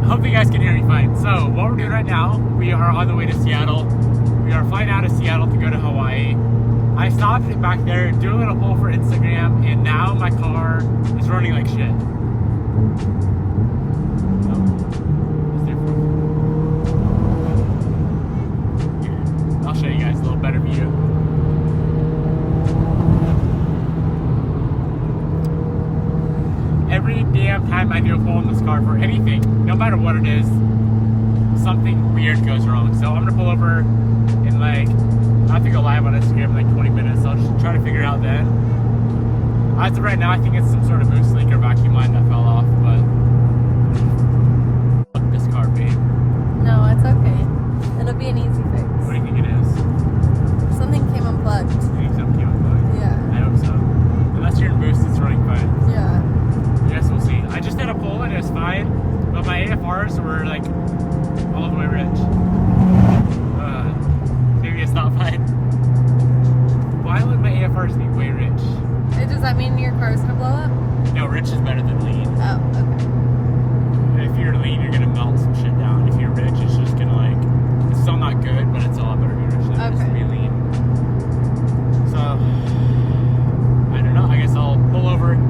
Hope you guys can hear me fine. So, what we're doing right now, we are on the way to Seattle. We are flying out of Seattle to go to Hawaii. I stopped back there, doing a little poll for Instagram, and now my car is running like shit. I'll show you guys a little better view. Every damn time I do a pull in this car for anything, no matter what it is, something weird goes wrong. So I'm gonna pull over and I have to go live on Instagram in like 20 minutes. I'll just try to figure it out then. As of right now, I think it's some sort of boost leak or vacuum line that fell off, but fuck this car, babe. No, it's okay. It'll be an easy fix. What do you think it is? Something came unplugged. You think something came unplugged? Yeah. I hope so. Unless you're in boost, it's running fine. Yeah. Yes, we'll see. I just did a pull and it was fine, but my AFRs were like all the way rich. Maybe it's not fine. Why would my AFRs be way rich? Does that mean your car's gonna blow up? No, rich is better than lean. Oh, okay. And if you're lean, you're gonna melt some shit down. If you're rich, it's just gonna it's still not good, but it's a lot better to be rich than it is to be lean. So, I don't know. I guess I'll pull over in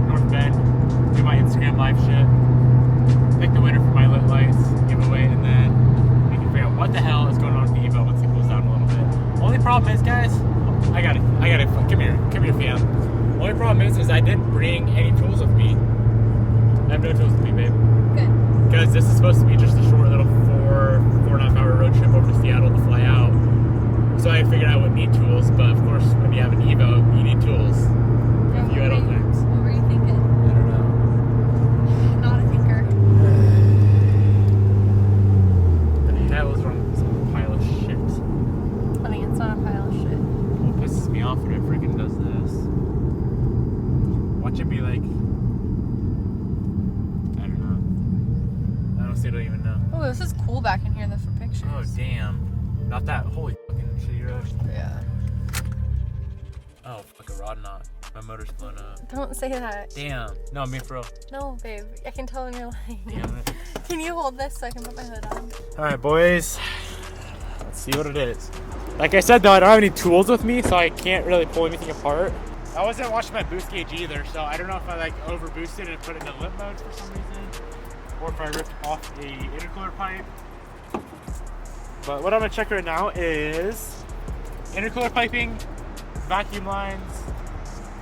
North Bend, do my Instagram live shit, pick the winner for my lit lights giveaway, and then we can figure out what the hell is going on with the Evo once it cools down a little bit. Only problem is, guys, I got it. Come here, fam. Only problem is I didn't bring any tools with me. I have no tools with me, babe. Good. Because this is supposed to be just a short little 4.5 hour road trip over to Seattle to fly out. So I figured I wouldn't need tools, but of course, when you have an Evo, you need tools. Yeah, If you idle things. what were you thinking? I don't know. Not a thinker. What the hell is wrong with this pile of shit? Funny, it's not a pile of shit. What pisses me off when it freaking does this? Watch it be like, I don't know. I honestly don't even know. Oh, this is cool back in here though for pictures. Oh damn! Not that. Holy fucking shitty road. Yeah. Oh, fuck a rod knot. My motor's blown up. Don't say that. Damn. No, I mean for real. No, babe. I can tell when you're lying. Damn it. Can you hold this so I can put my hood on? Alright, boys. Let's see what it is. Like I said, though, I don't have any tools with me, so I can't really pull anything apart. I wasn't watching my boost gauge either, so I don't know if I over boosted and put it in limp mode for some reason, or if I ripped off a intercooler pipe. But what I'm gonna check right now is intercooler piping, vacuum lines,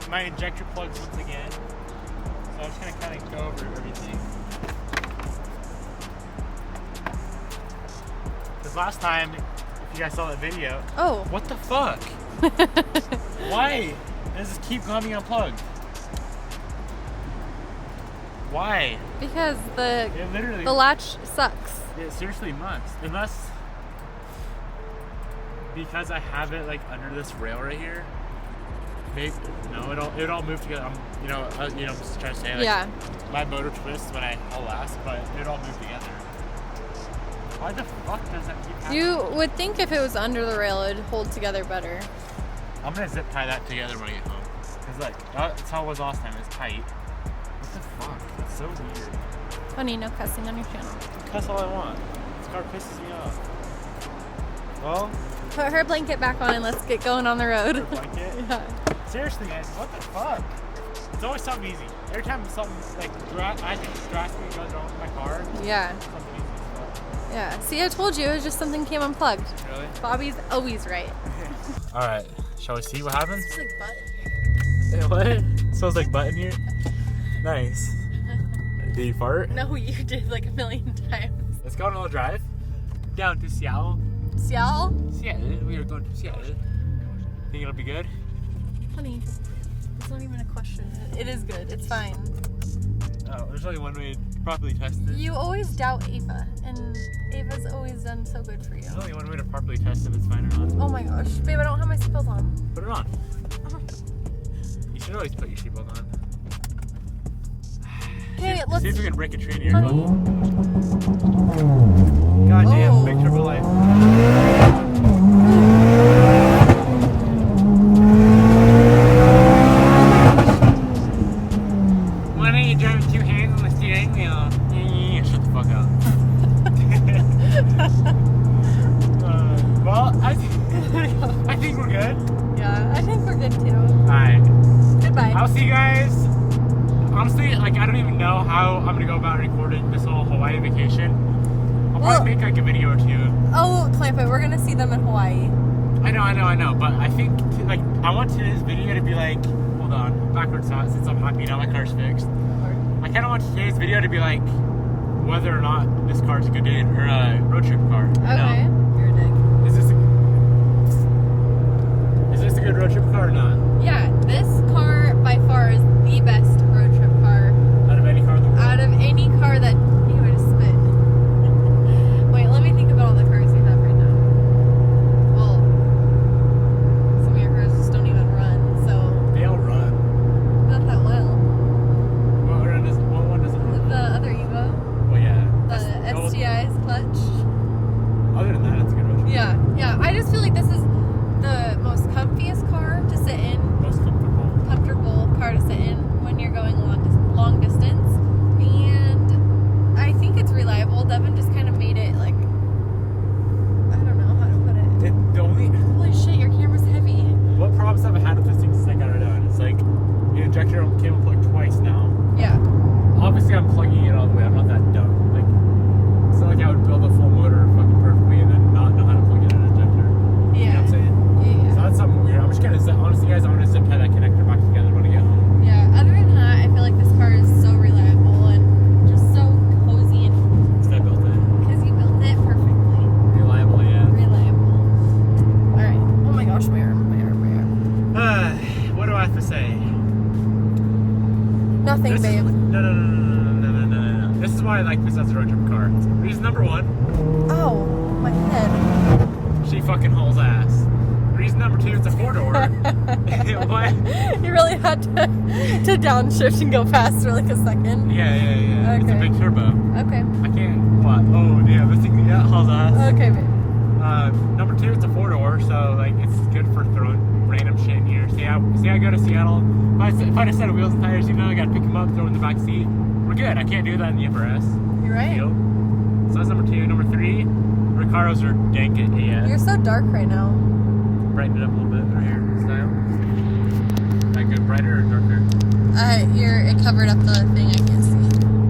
my injector plugs once again. So I'm just gonna kind of go over everything. Because last time, if you guys saw that video, Oh. what the fuck? Why does this keep coming unplugged? Why? Because It literally. the latch sucks. It seriously must. Unless. Because I have it like under this rail right here. Maybe, no, it all moved together. I'm just trying to say like, Yeah. my motor twists when I haul ass, but it all moved together. Why the fuck does that keep happening? You would think if it was under the rail, it'd hold together better. I'm gonna zip tie that together when I get home. Cause like that's how it was last time. It's tight. What the fuck? It's so weird. Funny, no cussing on your channel. Cuss all I want. This car pisses me off. Well, Put her blanket back on and let's get going on the road. her blanket. Yeah. Seriously, guys, what the fuck? It's always something easy. Every time something like I think drastically goes wrong with my car, Yeah. something easy as fuck. Yeah. See, I told you, it was just something came unplugged. Really? Bobby's always right. All right, shall we see what happens? It's like butt. Hey, what? It smells like butt in here. Nice. Did you fart? No, you did like a million times. Let's go on a little drive down to Seattle. Seattle? Seattle. We are going to Seattle. Think it'll be good? Honey, it's not even a question. It is good. It's fine. Oh, there's only one way to properly test it. You always doubt Ava, and Ava's always done so good for you. There's only one way to properly test if it's fine or not. Oh my gosh. Babe, I don't have my seatbelt on. Put it on. You should always put your seatbelt on. Okay, See if we can break a tree in here. Honey. God damn, Oh. big turbo light. Why don't you drive with two hands on the steering wheel? fuck up. Well, I think we're good. Yeah, I think we're good too. Alright. Goodbye. I'll see you guys. Honestly, like, I don't even know how I'm gonna go about recording this whole Hawaii vacation. I'll probably make like a video or two. Oh, Clamp it. We're gonna see them in Hawaii. I know. But I think, like, I want today's video to be like, hold on, backwards shot since I'm happy now my car's fixed. I kind of want today's video to be like whether or not this car's a good day or a road trip car. Okay. You're a dick. Is this a good road trip car or not? Yeah, this car by far is the best road trip car. Out of any car in the world? Out of any car that... Ew, I just spit. Wait, let me think about all the cars we have right now. Well, some of your cars just don't even run, so... They all run. Not that well. What one doesn't run? The other Evo. Well, yeah. The STI's clutch. Other than that, it's a good road trip. Yeah. I just feel like this is the most comfiest car to sit in. Most comfortable Car to sit in when you're going long distance, and I think it's reliable. Devin just kind of made it like, I don't know how to put it. Holy shit, your camera's heavy. What problems have I had with this thing since I got it out? It's like the injector came unplugged twice now. Yeah. Obviously, I'm plugging it all the way. I'm not that dumb. Like, it's not like I would build a full motor fucking perfectly and then not know how to plug in an injector. Yeah. You know what I'm saying? Yeah. So that's something weird. I'm just gonna honestly, guys, I'm gonna zip tie that connector back together when I get home. Yeah. Other than that, I feel like this car is so reliable and just so cozy and Because I built it. because you built it perfectly. Reliable, yeah. Reliable. All right. Oh my gosh, my arm. What do I have to say? Nothing, This is- babe. No. This is why I like this as a road trip car. Reason number one, Oh, my head. she fucking hauls ass. Reason number two, it's a 4-door. What? You really had to downshift and go fast for like a second. Yeah. It's a Okay. big turbo. Okay. I can't. What? Oh, damn. This thing hauls ass. Okay, babe. Number two, it's a 4-door, so like it's good for throwing random shit in here. See, I go to Seattle. If I had a set of wheels and tires, you know, I gotta pick them up, throw in the back seat. We're good. I can't do that in the upper S. You're right. Deal. So that's number two. Number three, Recaros are dank at AS. You're so dark right now. Brighten it up a little bit right here. Style. That good? Brighter or darker? It covered up the thing I can't see.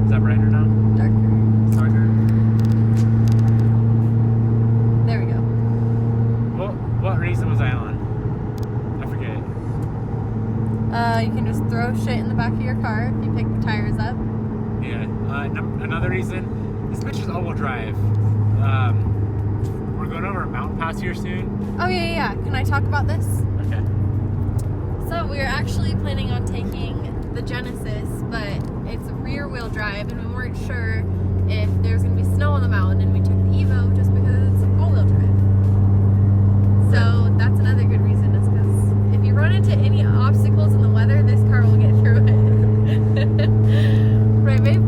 Is that brighter now? Darker. Darker. There we go. What reason was I on? I forget. You can just throw shit in the back of your car if you pick the tires up. Yeah. Another reason, this bitch is all-wheel drive. We're going over a mountain pass here soon. Oh yeah. Can I talk about this? Okay. So we're actually planning on taking the Genesis, but it's rear wheel drive, and we weren't sure if there's gonna be snow on the mountain, and we took the Evo just because it's all wheel drive. So that's another good reason, is because if you run into any obstacles in the weather, this car will get through it. Right, babe?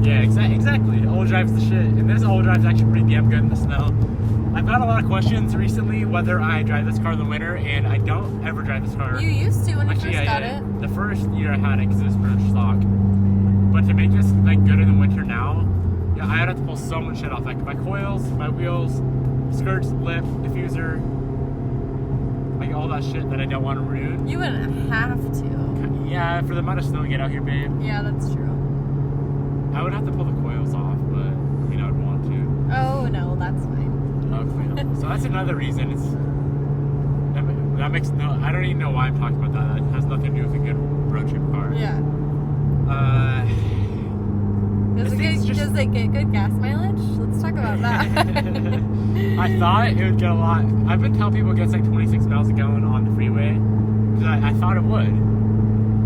Yeah, exactly. All-wheel drive's the shit, and this all-wheel drive's actually pretty damn good in the snow. I've had a lot of questions recently whether I drive this car in the winter, and I don't ever drive this car. You used to when you Actually, first got yeah. it. The first year I had it because it was pretty much stock. But to make this like good in the winter now, yeah, I have to pull so much shit off. Like my coils, my wheels, skirts, lip, diffuser, like all that shit that I don't want to ruin. You wouldn't have to. Yeah, for the amount of snow we get out here, babe. Yeah, that's true. I would have to pull the coils off, but I mean, I would want to. Oh no, that's fine. Okay. So that's another reason. That makes no. I don't even know why I'm talking about that. That has nothing to do with a good road trip car. Yeah. This thing's just- Does it get good gas mileage? Let's talk about that. I thought it would get a lot. I've been telling people it gets like 26 miles a gallon on the freeway because I thought it would.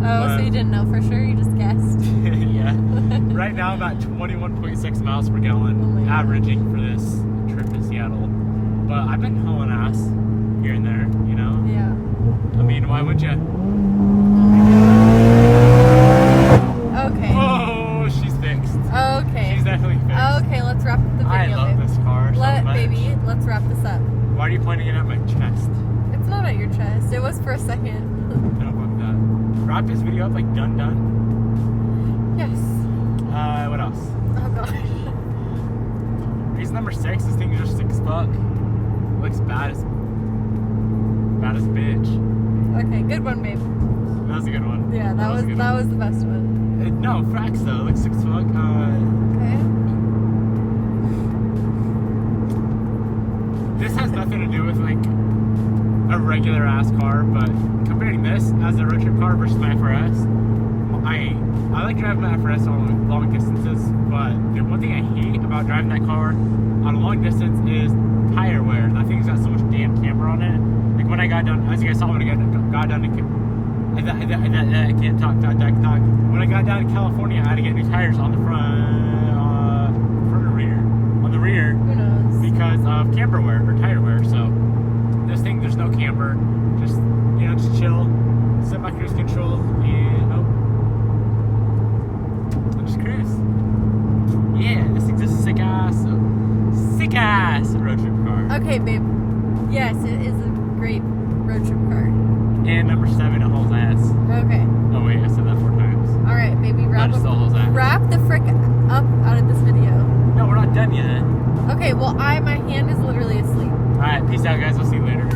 Oh, so you didn't know for sure? You just guessed? Yeah. Right now I'm at 21.6 miles per gallon, averaging for this trip to Seattle. But I've been hauling ass here and there, you know? Yeah. I mean, why would you? Okay. Oh, she's fixed. Okay. She's definitely fixed. Okay, let's wrap up the video, I love babe. this car so much. Baby, let's wrap this up. Why are you pointing it at my chest? It's not at your chest. It was for a second. No, fuck that. Wrap this video up like done. Yes. What else? Oh gosh. 6. This thing is just sick as fuck. Looks bad as bitch. Okay, good one, babe. That was a good one. Yeah, that was the best one. No, Frax though. Looks sick as fuck. Okay. This has nothing to do with like a regular ass car, but comparing this as a road trip car versus my FRS, I like driving my FRS on long distances, but the one thing I hate about driving that car on a long distance is tire wear. That thing's got so much damn camber on it. Like when I got done, as you guys saw when I got done I can't talk. When I got down to California, I had to get new tires on the front or rear. On the rear. Who knows? Because of camber wear or tire wear. So this thing, there's no camber. Just just chill, set my cruise control, and I'll just cruise. Yeah, this thing's a sick ass road trip car. Okay, babe. Yes, it is a great road trip car. And number 7, it hauls ass. Okay. Oh wait, I said that 4 times. All right, baby. Wrap the frick up out of this video. No, we're not done yet. Okay, well, my hand is literally asleep. Alright, peace out, guys. I'll see you later.